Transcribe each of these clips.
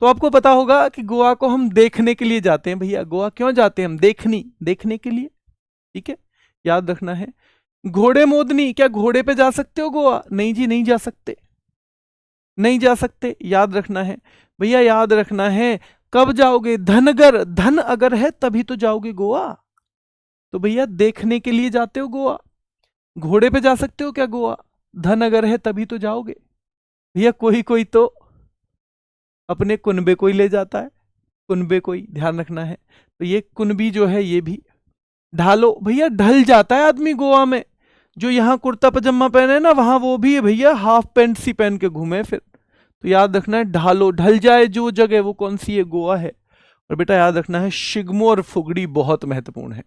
तो आपको पता होगा कि गोवा को हम देखने के लिए जाते हैं भैया। गोवा क्यों जाते हैं हम? देखने के लिए, ठीक है, याद रखना है। घोड़े मोदनी, क्या घोड़े पे जा सकते हो गोवा? नहीं जी, नहीं जा सकते, नहीं जा सकते, याद रखना है भैया, याद रखना है। कब जाओगे? धनगर, धन अगर है तभी तो जाओगे गोवा। तो भैया देखने के लिए जाते हो गोवा। घोड़े पे जा सकते हो क्या गोवा? धन अगर है तभी तो जाओगे भैया। कोई कोई तो अपने कुनबे को ही ले जाता है, कुनबे को ही, ध्यान रखना है। तो ये कुनबी जो है ये भी। ढालो भैया, ढल जाता है आदमी गोवा में। जो यहाँ कुर्ता पजामा पहने ना, वहां वो भी है भैया हाफ पैंट सी पहन के घूमे फिर। तो याद रखना है ढालो, ढल जाए जो जगह, वो कौन सी है? गोवा है। और बेटा याद रखना है शिगमो और फुगड़ी बहुत महत्वपूर्ण है।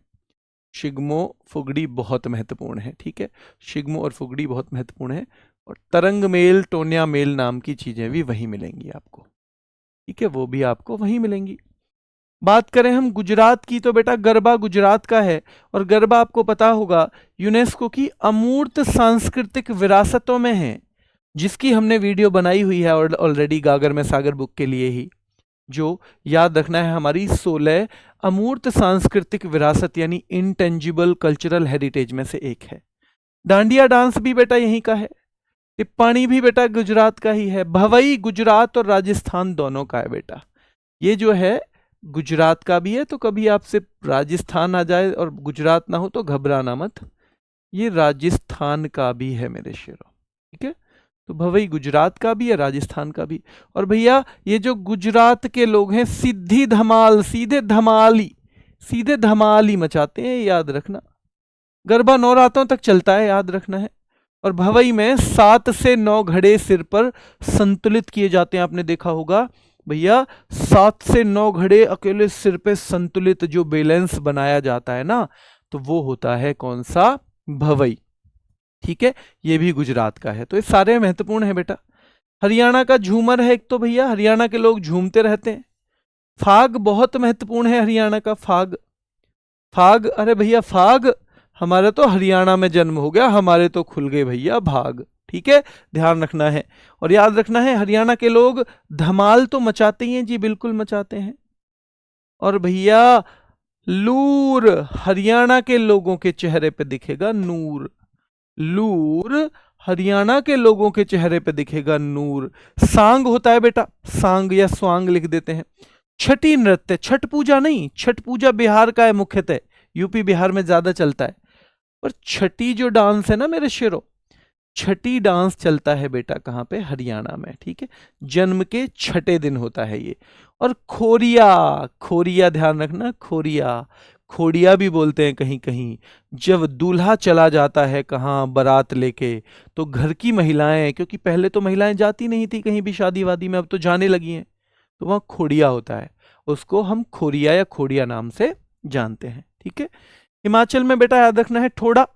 शिगमो फुगड़ी बहुत महत्वपूर्ण है, ठीक है, शिगमो और फुगड़ी बहुत महत्वपूर्ण है। और तरंग मेल, टोन्या मेल नाम की चीजें भी वहीं मिलेंगी आपको, ठीक है, वो भी आपको वहीं मिलेंगी। बात करें हम गुजरात की, तो बेटा गरबा गुजरात का है। और गरबा आपको पता होगा यूनेस्को की अमूर्त सांस्कृतिक विरासतों में है, जिसकी हमने वीडियो बनाई हुई है और ऑलरेडी गागर में सागर बुक के लिए ही। जो याद रखना है हमारी 16 अमूर्त सांस्कृतिक विरासत यानी इंटेंजिबल कल्चरल हेरिटेज में से एक है। डांडिया डांस भी बेटा यहीं का है। टिप्पाणी भी बेटा गुजरात का ही है। भवई गुजरात और राजस्थान दोनों का है बेटा। ये जो है गुजरात का भी है, तो कभी आपसे राजस्थान आ जाए और गुजरात ना हो तो घबराना मत, ये राजस्थान का भी है मेरे शेरों, ठीक है। तो भवई गुजरात का भी है, राजस्थान का भी। और भैया ये जो गुजरात के लोग हैं सीधी धमाल, सीधे धमाल ही मचाते हैं, याद रखना। गरबा 9 रातों तक चलता है, याद रखना है। और भवई में 7 से 9 घड़े सिर पर संतुलित किए जाते हैं, आपने देखा होगा भैया। 7 से 9 घड़े अकेले सिर पे संतुलित जो बैलेंस बनाया जाता है ना, तो वो होता है कौन सा? भवई, ठीक है। ये भी गुजरात का है। तो ये सारे महत्वपूर्ण है बेटा। हरियाणा का झूमर है एक, तो भैया हरियाणा के लोग झूमते रहते हैं। फाग बहुत महत्वपूर्ण है हरियाणा का। फाग, फाग, अरे भैया फाग, हमारा तो हरियाणा में जन्म हो गया, हमारे तो खुल गए भैया भाग, ठीक है, ध्यान रखना है। और याद रखना है हरियाणा के लोग धमाल तो मचाते ही हैं जी, बिल्कुल मचाते हैं। और भैया लूर, हरियाणा के लोगों के चेहरे पे दिखेगा नूर। लूर, हरियाणा के लोगों के चेहरे पे दिखेगा नूर। सांग होता है बेटा, सांग या स्वांग लिख देते हैं। छठी नृत्य, छठ पूजा नहीं, छठ पूजा बिहार का है मुख्यतः, यूपी बिहार में ज्यादा चलता है। पर छठी जो डांस है ना मेरे शेरों, छठी डांस चलता है बेटा कहाँ पे? हरियाणा में, ठीक है। जन्म के छठे दिन होता है ये। और खोरिया, खोरिया ध्यान रखना, खोरिया, खोड़िया भी बोलते हैं कहीं कहीं। जब दूल्हा चला जाता है कहाँ बारात लेके, तो घर की महिलाएं, क्योंकि पहले तो महिलाएं जाती नहीं थी कहीं भी शादी वादी में, अब तो जाने लगी हैं, तो वहाँ खोड़िया होता है, उसको हम खोरिया या खोड़िया नाम से जानते हैं, ठीक है। हिमाचल में बेटा याद रखना है ठोड़ा,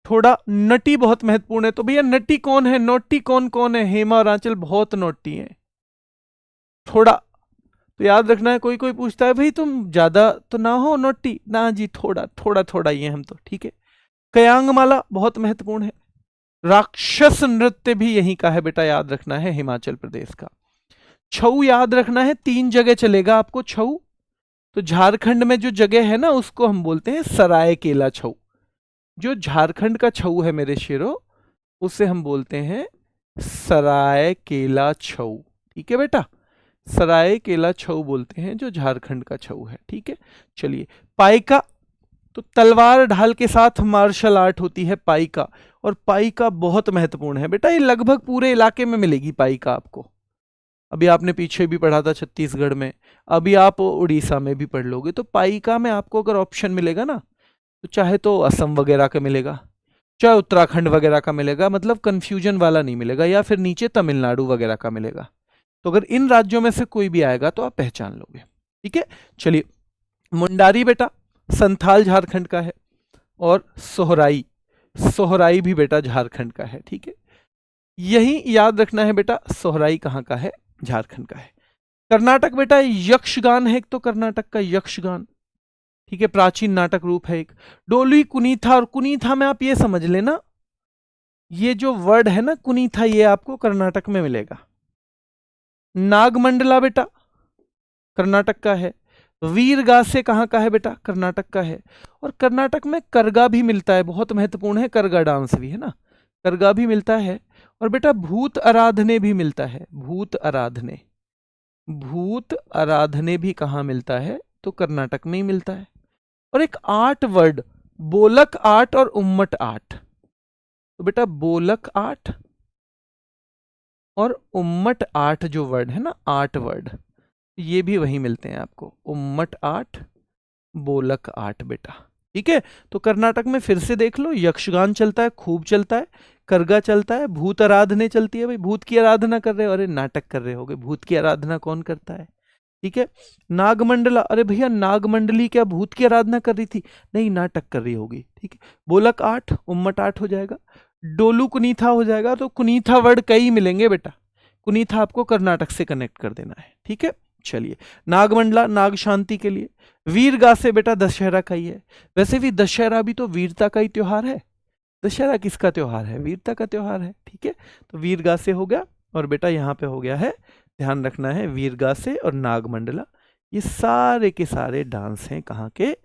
ठोड़ा। नटी बहुत महत्वपूर्ण है। तो भैया नटी कौन है, नोटी कौन कौन है? हेमा और आंचल बहुत नोटी है। ठोड़ा, तो याद रखना है। कोई कोई पूछता है भाई तुम ज्यादा तो ना हो नोटी? ना जी, थोड़ा थोड़ा थोड़ा ही है हम तो, ठीक है। कयांग माला बहुत महत्वपूर्ण है। राक्षस नृत्य भी यहीं का है बेटा, याद रखना है, हिमाचल प्रदेश का। छऊ याद रखना है, 3 जगह चलेगा आपको छऊ। तो झारखंड में जो जगह है ना, उसको हम बोलते हैं सरायकेला छऊ। जो झारखंड का छऊ है मेरे शेरों, उसे हम बोलते हैं सरायकेला छऊ, ठीक है बेटा। सरायकेला छऊ बोलते हैं जो झारखंड का छऊ है, ठीक है। चलिए, पाइका, तो तलवार ढाल के साथ मार्शल आर्ट होती है पाइका। और पाइका बहुत महत्वपूर्ण है बेटा, ये लगभग पूरे इलाके में मिलेगी पाइका आपको। अभी आपने पीछे भी पढ़ा था छत्तीसगढ़ में, अभी आप उड़ीसा में भी पढ़ लोगे। तो पाइका में आपको अगर ऑप्शन मिलेगा ना, तो चाहे तो असम वगैरह का मिलेगा, चाहे उत्तराखंड वगैरह का मिलेगा, मतलब कंफ्यूजन वाला नहीं मिलेगा, या फिर नीचे तमिलनाडु वगैरह का मिलेगा। तो अगर इन राज्यों में से कोई भी आएगा तो आप पहचान लोगे, ठीक है। चलिए, मुंडारी बेटा संथाल झारखंड का है। और सोहराई, सोहराई भी बेटा झारखंड का है, ठीक है। यही याद रखना है बेटा, सोहराई कहाँ का है? झारखंड का है। कर्नाटक बेटा यक्षगान है एक, तो कर्नाटक का यक्षगान, ठीक है, प्राचीन नाटक रूप है एक। डोली कुनीथा, और कुनीथा में आप ये समझ लेना, ये जो वर्ड है ना कुनीथा, ये आपको कर्नाटक में मिलेगा। नागमंडला बेटा कर्नाटक का है। वीरगासे कहाँ का है बेटा? कर्नाटक का है। और कर्नाटक में करगा भी मिलता है, बहुत महत्वपूर्ण है, करगा डांस भी है ना, करगा भी मिलता है। और बेटा भूत आराधने भी मिलता है, भूत आराधने, भूत आराधने भी कहाँ मिलता है? तो कर्नाटक में ही मिलता है। और एक आर्ट वर्ड, बोलक आर्ट और उम्मट आर्ट। तो बेटा बोलक आर्ट और उम्मट आर्ट जो वर्ड है ना, आर्ट वर्ड, ये भी वहीं मिलते हैं आपको, उम्मट आर्ट, बोलक आर्ट बेटा। ठीक है, तो कर्नाटक में फिर से देख लो, यक्षगान चलता है, खूब चलता है, करगा चलता है, भूत आराधने चलती है। भाई भूत की आराधना कर रहे हो, अरे नाटक कर रहे होगे, भूत की आराधना कौन करता है? ठीक है। नागमंडला, अरे भैया नागमंडली क्या भूत की आराधना कर रही थी? नहीं, नाटक कर रही होगी। ठीक है, बोलक आठ, उम्मट आठ हो जाएगा। डोलू कुनीथा हो जाएगा। तो कुनीथा वर्ड कई मिलेंगे बेटा, कुनीथा आपको कर्नाटक से कनेक्ट कर देना है। ठीक है, चलिए। नागमंडला नाग शांति के लिए। वीरगासे बेटा दशहरा का ही है। वैसे भी दशहरा भी तो वीरता का ही त्योहार है। दशहरा किसका त्योहार है? वीरता का त्योहार है। ठीक है, तो वीरगासे हो गया। और बेटा यहाँ पे हो गया है, ध्यान रखना है, वीरगासे और नागमंडला, ये सारे के सारे डांस हैं कहाँ के?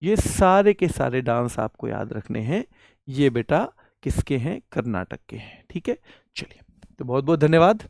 ये सारे के सारे डांस आपको याद रखने हैं, ये बेटा किसके हैं? कर्नाटक के हैं। ठीक है, चलिए, तो बहुत बहुत धन्यवाद।